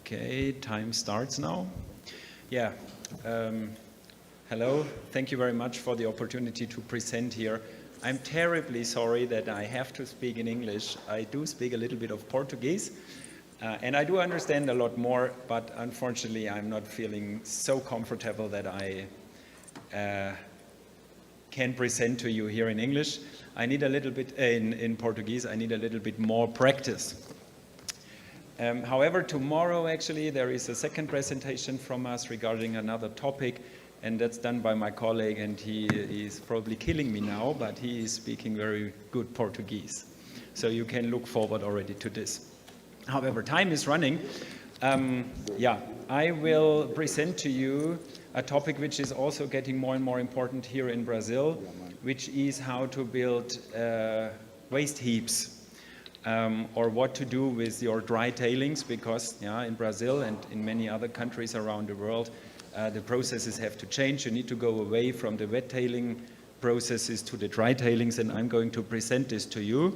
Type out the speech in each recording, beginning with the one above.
Okay, time starts now. Yeah, hello, thank you very much for the opportunity to present here. I'm terribly sorry that I have to speak in English. I do speak a little bit of Portuguese, and I do understand a lot more, but unfortunately I'm not feeling so comfortable that I can present to you here in English. I need a little bit, in Portuguese, I need a little bit more practice. However, tomorrow actually there is a second presentation from us regarding another topic, and that's done by my colleague, and he is probably killing me now, but he is speaking very good Portuguese. So you can look forward already to this. However, time is running. I will present to you a topic which is also getting more and more important here in Brazil, which is how to build waste heaps. Or what to do with your dry tailings, because in Brazil and in many other countries around the world, the processes have to change. You need to go away from the wet tailing processes to the dry tailings, and I'm going to present this to you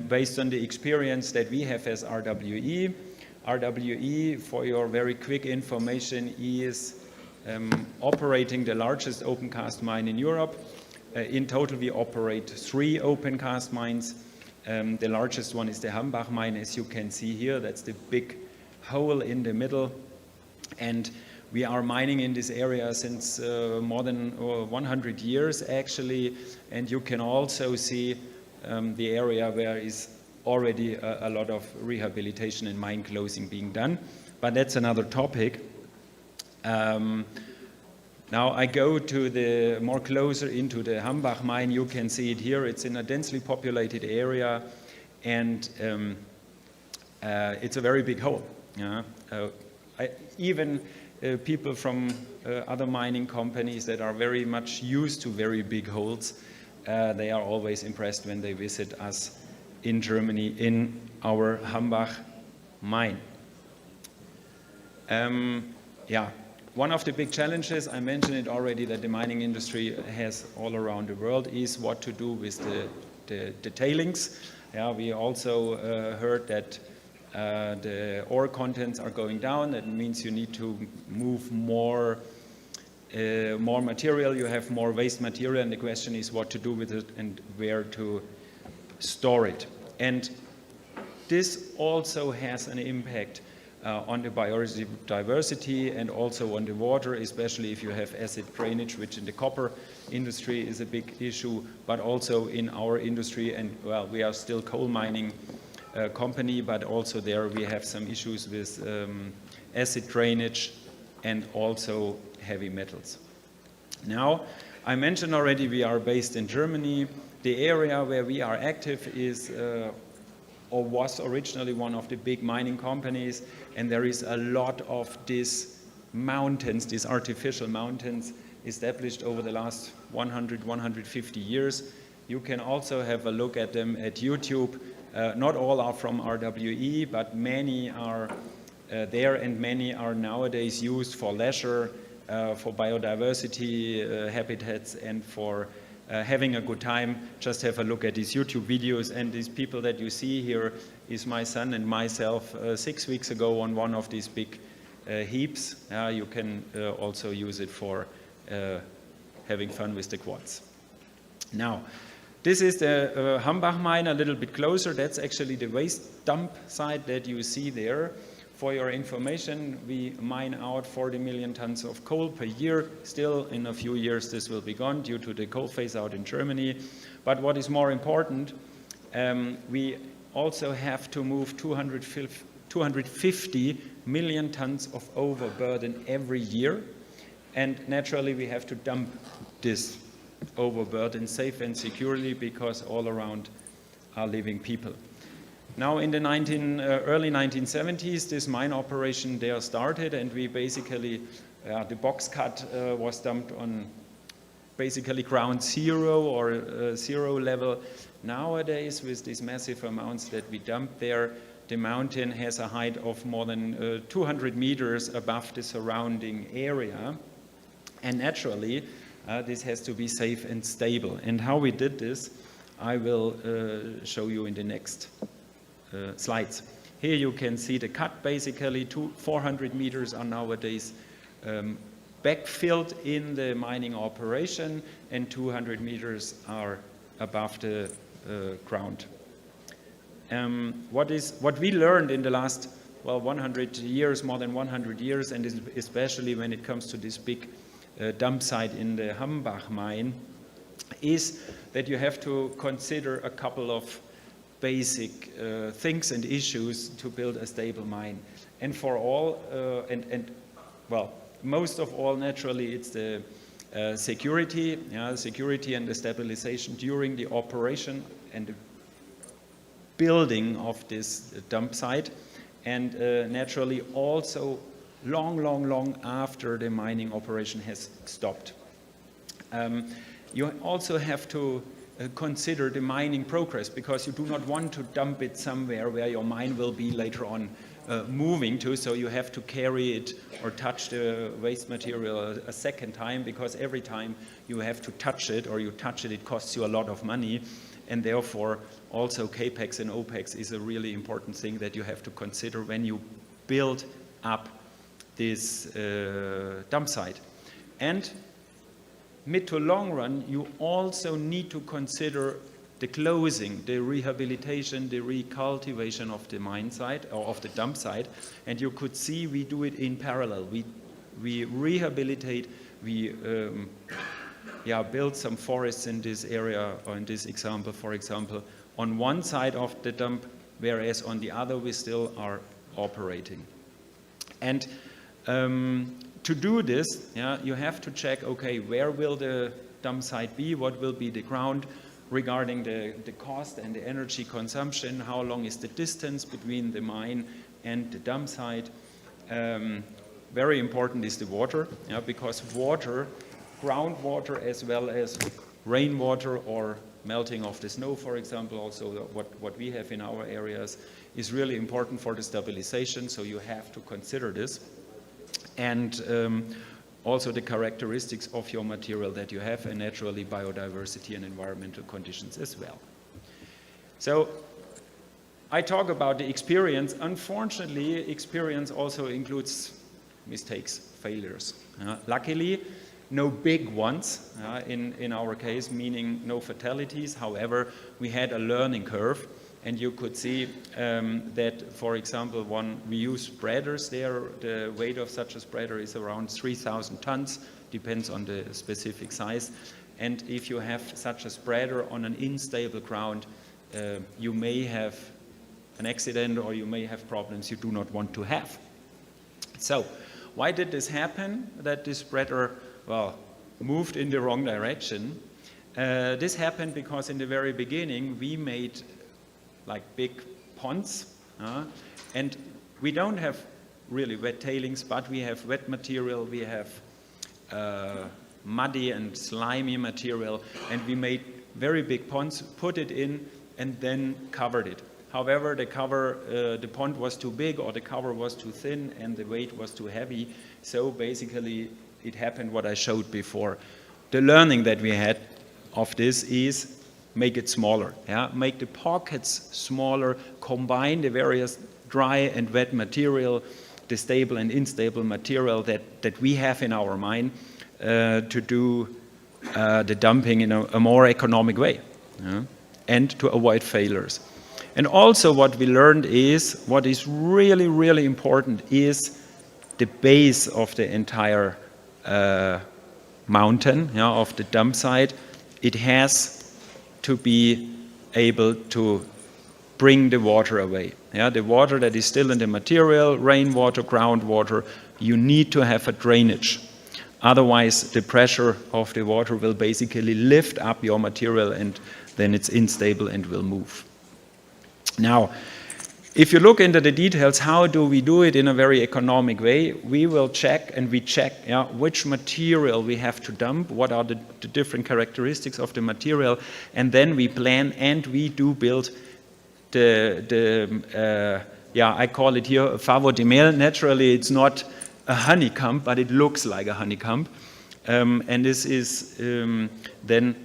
based on the experience that we have as RWE. RWE, for your very quick information, is operating the largest open cast mine in Europe. In total, we operate 3 open cast mines. The largest one is the Hambach mine, as you can see here. That's the big hole in the middle. And we are mining in this area since more than 100 years, actually. And you can also see the area where is already a lot of rehabilitation and mine closing being done. But that's another topic. Now I go to the more closer into the Hambach mine. You can see it here. It's in a densely populated area, and it's a very big hole. Even people from other mining companies that are very much used to very big holes, they are always impressed when they visit us in Germany in our Hambach mine. One of the big challenges, I mentioned it already, that the mining industry has all around the world is what to do with the tailings. We also heard that the ore contents are going down. That means you need to move more material. You have more waste material, and the question is what to do with it and where to store it. And this also has an impact on the biodiversity and also on the water, especially if you have acid drainage, which in the copper industry is a big issue, but also in our industry. And well, we are still coal mining company, but also there we have some issues with acid drainage and also heavy metals. Now, I mentioned already we are based in Germany. The area where we are active is or was originally one of the big mining companies, and there is a lot of these mountains, these artificial mountains, established over the last 100, 150 years. You can also have a look at them at YouTube. Not all are from RWE, but many are there, and many are nowadays used for leisure, for biodiversity habitats, and for having a good time. Just have a look at these YouTube videos, and these people that you see here is my son and myself 6 weeks ago on one of these big heaps. You can also use it for having fun with the quads. Now, this is the Hambach mine a little bit closer. That's actually the waste dump site that you see there. For your information, we mine out 40 million tons of coal per year. Still, in a few years, this will be gone due to the coal phase out in Germany. But what is more important, we also have to move 250 million tons of overburden every year. And naturally, we have to dump this overburden safe and securely, because all around are living people. Now, in the early 1970s, this mine operation there started, and we basically, the box cut was dumped on basically ground zero or zero level. Nowadays, with these massive amounts that we dump there, the mountain has a height of more than 200 meters above the surrounding area. And naturally, this has to be safe and stable. And how we did this, I will show you in the next slides. Here you can see the cut, basically 400 meters are nowadays backfilled in the mining operation, and 200 meters are above the ground. What we learned in the last, 100 years, more than 100 years, and especially when it comes to this big dump site in the Hambach mine, is that you have to consider a couple of basic things and issues to build a stable mine. And for all, most of all, naturally, it's the security, security and the stabilization during the operation and the building of this dump site, and naturally also long after the mining operation has stopped. You also have to consider the mining progress, because you do not want to dump it somewhere where your mine will be later on moving to, so you have to carry it or touch the waste material a second time, because every time you have to touch it or you touch it, it costs you a lot of money, and therefore also CAPEX and OPEX is a really important thing that you have to consider when you build up this dump site. And mid to long run, you also need to consider the closing, the rehabilitation, the recultivation of the mine site or of the dump site. And you could see we do it in parallel. We rehabilitate, we build some forests in this area, or in this example, for example, on one side of the dump, whereas on the other we still are operating. And to do this, you have to check, okay, where will the dump site be? What will be the ground regarding the cost and the energy consumption? How long is the distance between the mine and the dump site? Very important is the water, because water, groundwater as well as rainwater or melting of the snow, for example, also what we have in our areas, is really important for the stabilization, so you have to consider this. And also the characteristics of your material that you have, and naturally biodiversity and environmental conditions as well. So I talk about the experience. Unfortunately, experience also includes mistakes, failures. Luckily, no big ones in our case, meaning no fatalities. However, we had a learning curve. And you could see that, for example, we use spreaders there. The weight of such a spreader is around 3,000 tons, depends on the specific size. And if you have such a spreader on an unstable ground, you may have an accident or you may have problems you do not want to have. So why did this happen, that this spreader, moved in the wrong direction? This happened because in the very beginning we made like big ponds, and we don't have really wet tailings, but we have wet material, we have muddy and slimy material, and we made very big ponds, put it in, and then covered it. However, the pond was too big, or the cover was too thin, and the weight was too heavy, so basically it happened what I showed before. The learning that we had of this is make it smaller, make the pockets smaller, combine the various dry and wet material, the stable and unstable material that we have in our mine, to do the dumping in a more economic way, and to avoid failures. And also what we learned is, what is really, really important is the base of the entire mountain, of the dump site. It has to be able to bring the water away. The water that is still in the material, rainwater, groundwater, you need to have a drainage. Otherwise, the pressure of the water will basically lift up your material, and then it's unstable and will move. Now, if you look into the details, how do we do it in a very economic way? We will check, and we check which material we have to dump, what are the different characteristics of the material, and then we plan and we do build I call it here a favor de mel. Naturally, it's not a honeycomb, but it looks like a honeycomb. And this is then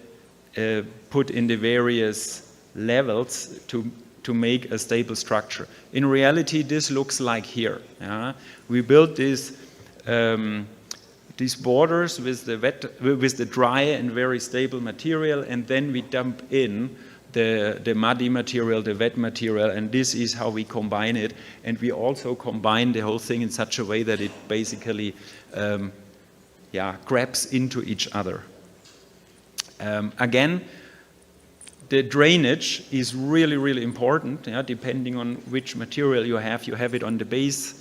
put in the various levels to to make a stable structure. In reality, this looks like here. We built these borders with the dry and very stable material, and then we dump in the muddy material, the wet material, and this is how we combine it. And we also combine the whole thing in such a way that it basically grabs into each other. Again, the drainage is really, really important, depending on which material you have. You have it on the base,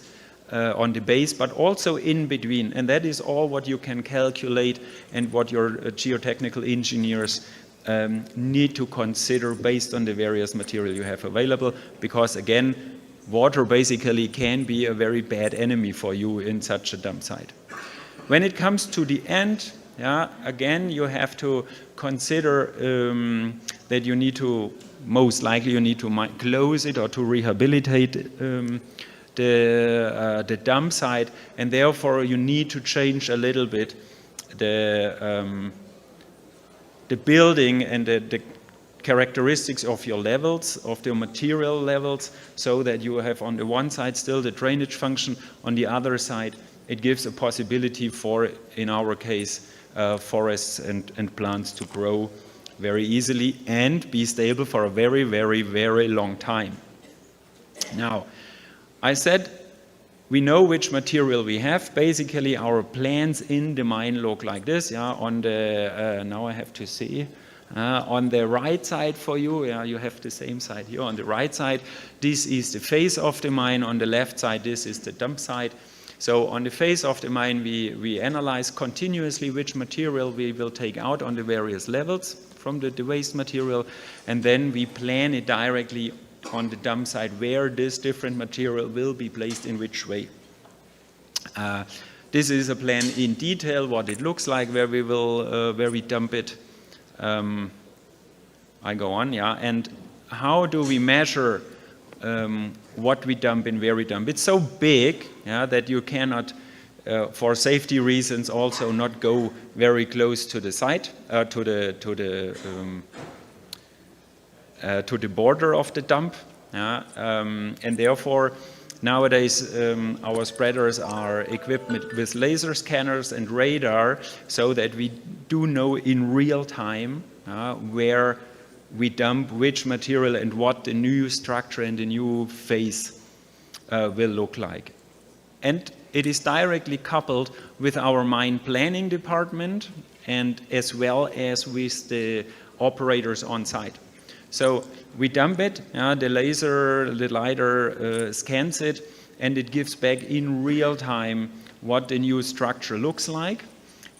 but also in between. And that is all what you can calculate and what your geotechnical engineers need to consider based on the various material you have available. Because again, water basically can be a very bad enemy for you in such a dump site. When it comes to the end, again, you have to consider that you need to, most likely you need to close it or to rehabilitate the dump site, and therefore you need to change a little bit the building and the characteristics of your levels, of the material levels, so that you have on the one side still the drainage function, on the other side it gives a possibility for, in our case, forests and plants to grow very easily and be stable for a very, very, very long time. Now, I said we know which material we have. Basically, our plans in the mine look like this. On the now I have to see. On the right side for you, you have the same side here. On the right side, this is the face of the mine. On the left side, this is the dump site. So on the face of the mine, we analyze continuously which material we will take out on the various levels from the waste material, and then we plan it directly on the dump site where this different material will be placed in which way. This is a plan in detail, what it looks like, where we dump it. I go on, and how do we measure what we dump and where we dump? It's so big that you cannot, for safety reasons, also not go very close to the site, to the border of the dump, and therefore nowadays our spreaders are equipped with laser scanners and radar, so that we do know in real time where we dump which material and what the new structure and the new phase will look like. And it is directly coupled with our mine planning department and as well as with the operators on site. So we dump it, the LiDAR scans it, and it gives back in real time what the new structure looks like,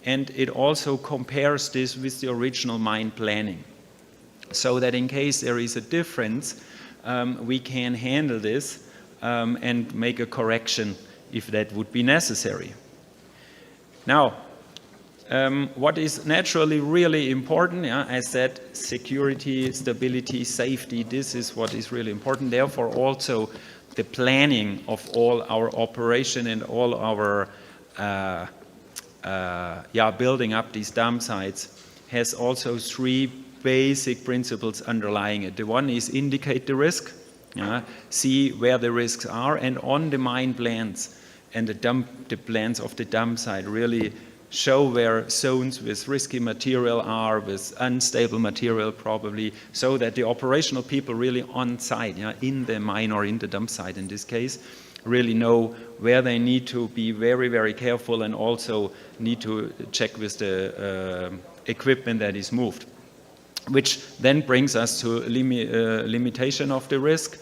and it also compares this with the original mine planning. So that in case there is a difference, we can handle this and make a correction if that would be necessary. Now, what is naturally really important, I said security, stability, safety, this is what is really important. Therefore also the planning of all our operation and all our building up these dump sites has also three basic principles underlying it. The one is indicate the risk, see where the risks are, and on the mine plans and the plans of the dump site really show where zones with risky material are, with unstable material probably, so that the operational people really on site, in the mine or in the dump site in this case, really know where they need to be very, very careful and also need to check with the equipment that is moved. Which then brings us to limitation of the risk,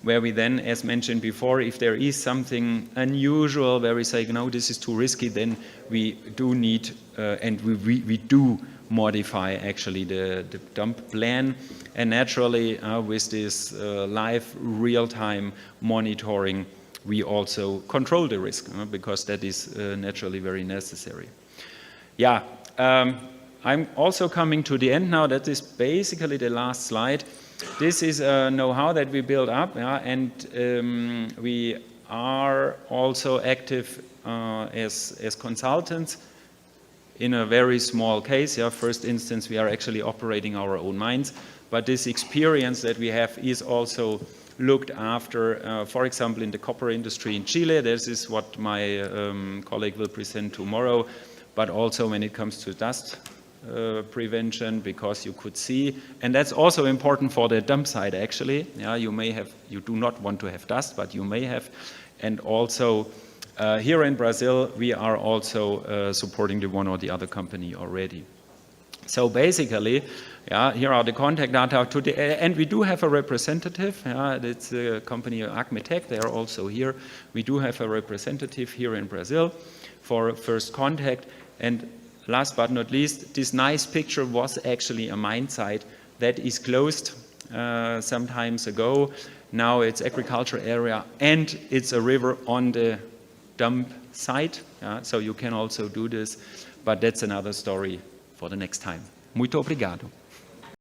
where we then, as mentioned before, if there is something unusual where we say, no, this is too risky, then we do need, and we do modify actually the dump plan. And naturally, with this live real-time monitoring, we also control the risk, because that is naturally very necessary. I'm also coming to the end now. That is basically the last slide. This is a know-how that we build up, and we are also active as consultants in a very small case. First instance, we are actually operating our own mines, but this experience that we have is also looked after, for example, in the copper industry in Chile. This is what my colleague will present tomorrow, but also when it comes to dust prevention, because you could see, and that's also important for the dump site actually. Yeah, you do not want to have dust, but you may have, and also here in Brazil, we are also supporting the one or the other company already. So basically, yeah, here are the contact data and we do have a representative. Yeah, it's the company Acmetec. They are also here. We do have a representative here in Brazil for first contact. And last but not least, this nice picture was actually a mine site that is closed some times ago. Now it's agriculture area and it's a river on the dump site. So you can also do this, but that's another story for the next time. Muito obrigado.